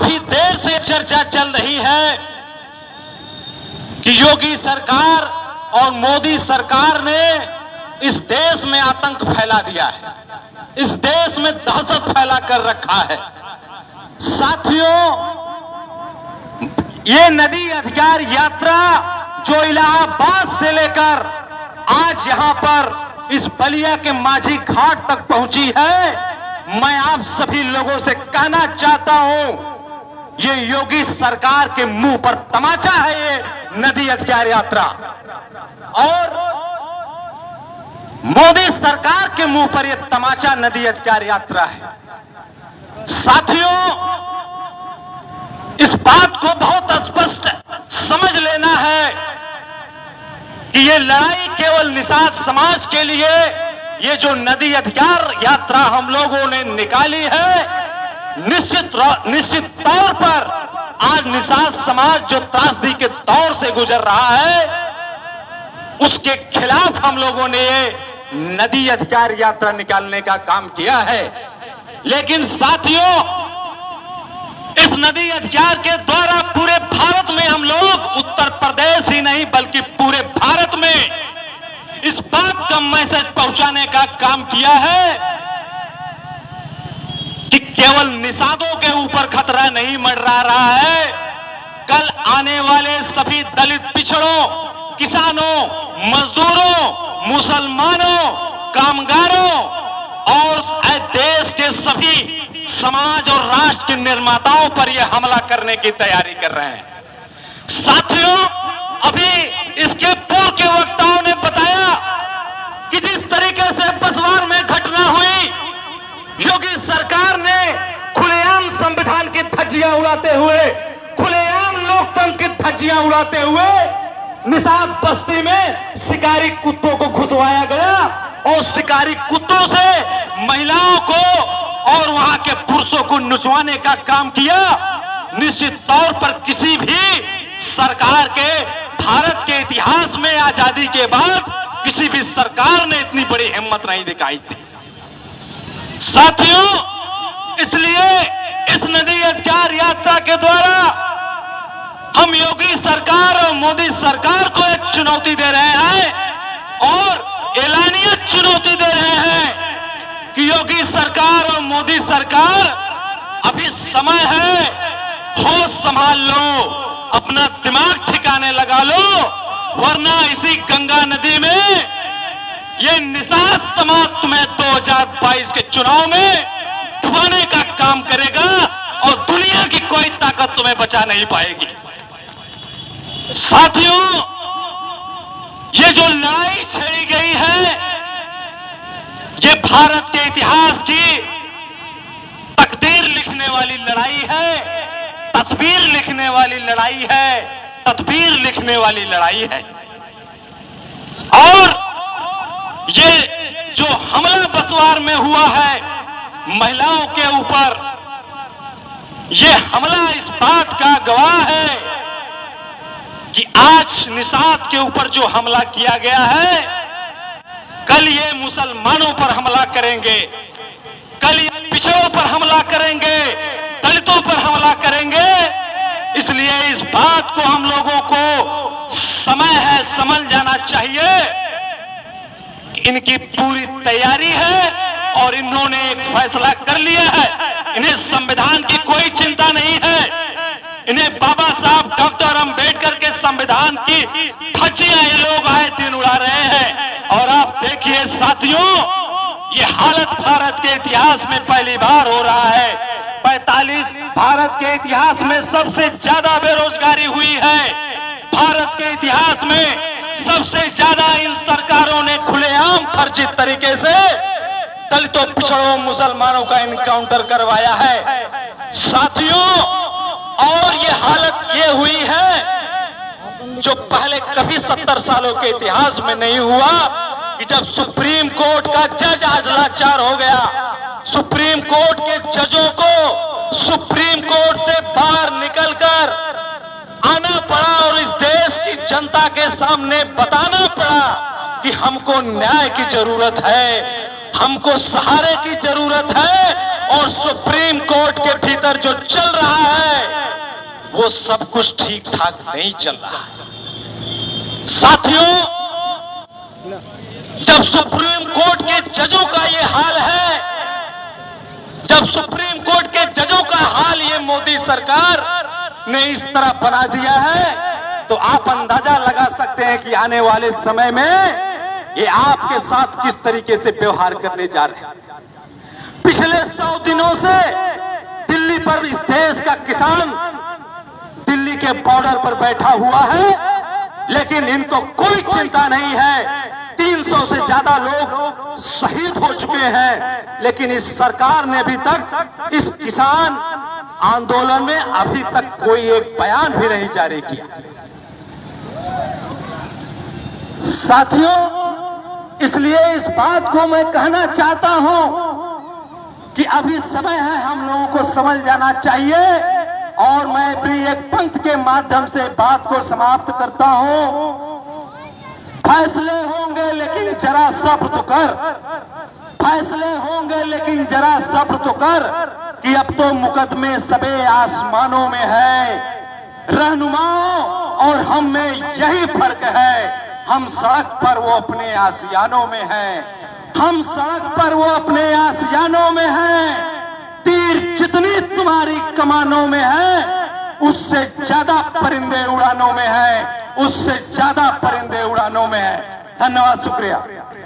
काफी देर से चर्चा चल रही है कि योगी सरकार और मोदी सरकार ने इस देश में आतंक फैला दिया है, इस देश में दहशत फैला कर रखा है। साथियों, ये नदी अधिकार यात्रा जो इलाहाबाद से लेकर आज यहां पर इस बलिया के माझी घाट तक पहुंची है, मैं आप सभी लोगों से कहना चाहता हूं, ये योगी सरकार के मुंह पर तमाचा है ये नदी अधिकार यात्रा, और मोदी सरकार के मुंह पर यह तमाचा नदी अधिकार यात्रा है। साथियों, इस बात को बहुत स्पष्ट समझ लेना है कि ये लड़ाई केवल निषाद समाज के लिए, ये जो नदी अधिकार यात्रा हम लोगों ने निकाली है, निश्चित तौर पर आज निषाद समाज जो त्रासदी के दौर से गुजर रहा है, उसके खिलाफ हम लोगों ने ये नदी अधिकार यात्रा निकालने का काम किया है। लेकिन साथियों, इस नदी अधिकार के द्वारा पूरे भारत में हम लोग, उत्तर प्रदेश ही नहीं बल्कि पूरे भारत में इस बात का मैसेज पहुंचाने का काम किया है कि केवल निषादों के ऊपर खतरा नहीं मंडरा रहा है, कल आने वाले सभी दलित पिछड़ों, किसानों, मजदूरों, मुसलमानों, कामगारों और देश के सभी समाज और राष्ट्र के निर्माताओं पर यह हमला करने की तैयारी कर रहे हैं। साथियों, अभी इसके पूर्व के वक्ताओं ने बताया कि जिस तरीके से बसवार में घटना हुई, योगी सरकार ने खुलेआम संविधान की धज्जियां उड़ाते हुए, खुलेआम लोकतंत्र की धज्जियां उड़ाते हुए निषाद बस्ती में शिकारी कुत्तों को घुसवाया गया और शिकारी कुत्तों से महिलाओं को और वहां के पुरुषों को नुचवाने का काम किया। निश्चित तौर पर किसी भी सरकार के, भारत के इतिहास में आजादी के बाद किसी भी सरकार ने इतनी बड़ी हिम्मत नहीं दिखाई थी। साथियों, इसलिए इस नदी अधिकार यात्रा के द्वारा हम योगी सरकार और मोदी सरकार को एक चुनौती दे रहे हैं और एलानियत चुनौती दे रहे हैं कि योगी सरकार और मोदी सरकार, अभी समय है, होश संभाल लो, अपना दिमाग ठिकाने लगा लो, वरना इसी गंगा नदी में ये निषाद समाज तुम्हें 2022 के चुनाव में डुबाने का काम करेगा और दुनिया की कोई ताकत तुम्हें बचा नहीं पाएगी। साथियों, ये जो लड़ाई छेड़ी गई है, ये भारत के इतिहास की तकदीर लिखने वाली लड़ाई है, तस्वीर लिखने वाली लड़ाई है, तदबीर लिखने वाली लड़ाई है। और ये जो हमला बसवार में हुआ है महिलाओं के ऊपर, ये हमला इस बात का गवाह है कि आज निषाद के ऊपर जो हमला किया गया है, कल ये मुसलमानों पर हमला करेंगे, कल ये पिछड़ों पर हमला करेंगे, दलितों पर हमला करेंगे। इसलिए इस बात को हम लोगों को समय है समझ जाना चाहिए कि इनकी पूरी तैयारी है और इन्होंने एक फैसला कर लिया है। इन्हें संविधान की कोई चिंता नहीं है, इन्हें बाबा साहब डॉक्टर अंबेडकर के संविधान की धज्जियां ये लोग आए दिन उड़ा रहे हैं। और आप देखिए साथियों, ये हालत भारत के इतिहास में पहली बार हो रहा है। 45 भारत के इतिहास में सबसे ज्यादा बेरोजगारी हुई है। भारत के इतिहास में सबसे ज्यादा इन सरकारों ने खुलेआम फर्जी तरीके से दलितों, पिछड़ों, मुसलमानों का इनकाउंटर करवाया है। साथियों, और ये हालत ये हुई है जो पहले कभी 70 सालों के इतिहास में नहीं हुआ कि जब सुप्रीम कोर्ट का जज आज लाचार हो गया। सुप्रीम कोर्ट के जजों को सुप्रीम कोर्ट से बाहर निकलकर आना पड़ा और इस देश की जनता के सामने बताना पड़ा कि हमको न्याय की जरूरत है, हमको सहारे की जरूरत है और सुप्रीम कोर्ट के भीतर जो चल रहा है वो सब कुछ ठीक ठाक नहीं चल रहा है। साथियों, जब सुप्रीम कोर्ट के जजों का ये हाल है, जब सुप्रीम कोर्ट के जजों का हाल ये मोदी सरकार ने इस तरह बना दिया है, तो आप अंदाजा लगा सकते हैं कि आने वाले समय में ये आपके साथ किस तरीके से व्यवहार करने जा रहे हैं। पिछले 100 दिनों से दिल्ली पर इस देश का किसान दिल्ली के बॉर्डर पर बैठा हुआ है, लेकिन इनको कोई चिंता नहीं है। 300 से ज्यादा लोग शहीद हो चुके हैं, लेकिन इस सरकार ने अभी तक इस किसान आंदोलन में अभी तक कोई एक बयान भी नहीं जारी किया। साथियों, इसलिए इस बात को मैं कहना चाहता हूं कि अभी समय है, हम लोगों को समझ जाना चाहिए। और मैं भी एक पंथ के माध्यम से बात को समाप्त करता हूं। फैसले होंगे लेकिन जरा सब्र तो कर, फैसले होंगे लेकिन जरा सब्र तो कर, कि अब तो मुकदमे सबे आसमानों में है। रहनुमाओं और हम में यही फर्क है, हम सड़क पर, वो अपने आसियानों में हैं। हम सड़क पर, वो अपने आसियानों में हैं। तीर जितनी तुम्हारी कमानों में है, उससे ज्यादा परिंदे उड़ानों में है, उससे ज्यादा परिंदे उड़ानों में है। धन्यवाद, शुक्रिया।